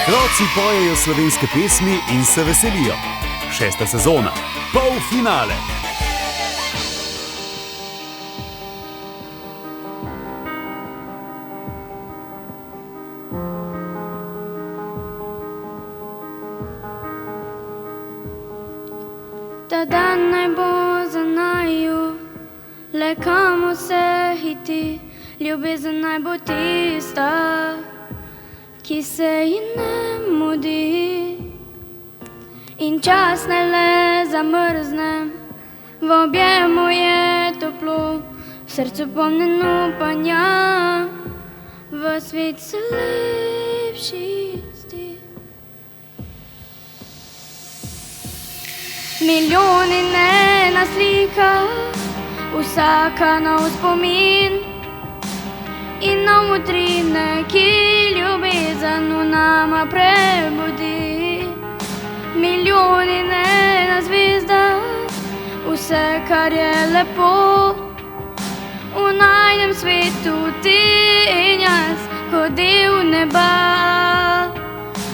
Otroci pojejo slovenske pesmi in se veselijo. 6. sezona, polfinale. Ta dan naj bo za naju, le kam vse hiti, ljubezen naj bo tista, ki se ji ne mudi. In čas ne le zamrzne, v objemu je toplo, v srcu polnen upanja, v svet se lepši zdi. Milijoni ena slika, vsaka nov spomin in nov utrinek, ki ljubezen v nama prebudi. Milijoni ena zvezda, vse, kar je lepo v najinem svetu, ti in jaz, kot del neba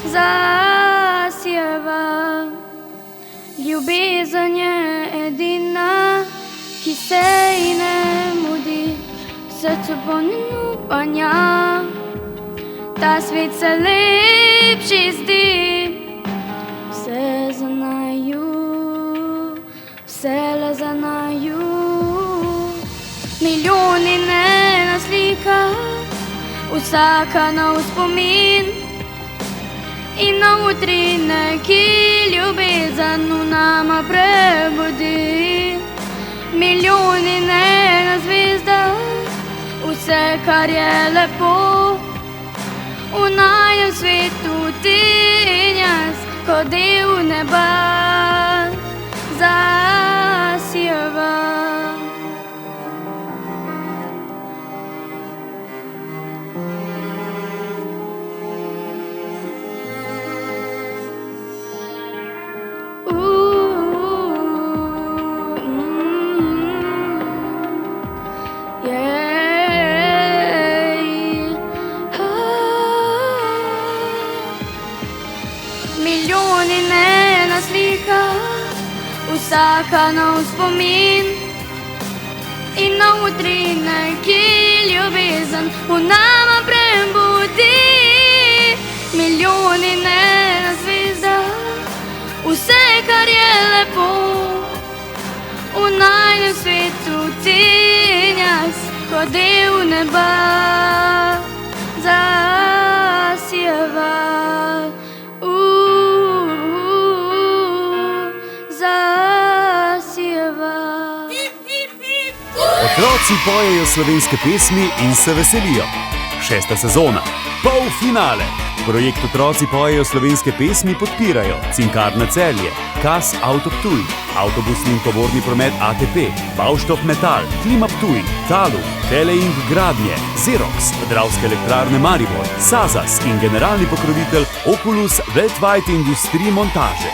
zasijeva. Ljubezen je edina, ki se ji ne mudi, v srcu polnen upanja, ta svet se lepši zdi. Vse za naju, vse le za naju. Milijoni ena slika, vsaka nov spomin in nov utrinek, ki ljubezen v nama prebudi. Milijoni ena zvezda, vse, kar je lepo v najinem svetu, ti in jaz, kot del neba zasijeva. Milijoni ena slika, vsaka nov spomin in nov utrinek, ki ljubezen v nama prebudi. Milijoni ena zvezda, vse, kar je lepo v najinem svetu, ti in jaz, kot del neba zasijeva. Otroci pojejo slovenske pesmi in se veselijo. 6. sezona, polfinale. Projekt Otroci pojejo slovenske pesmi podpirajo Cinkarna Celje, KAS Auto Ptuj, avtobusni in tovorni promet ATP, Baustoff Metal, Klima Ptuj, Talu, Teleing Gradnje, Xerox, Dravske elektrarne Maribor, Sazas in generalni pokrovitelj Oculus Worldwide Industrie Montaže.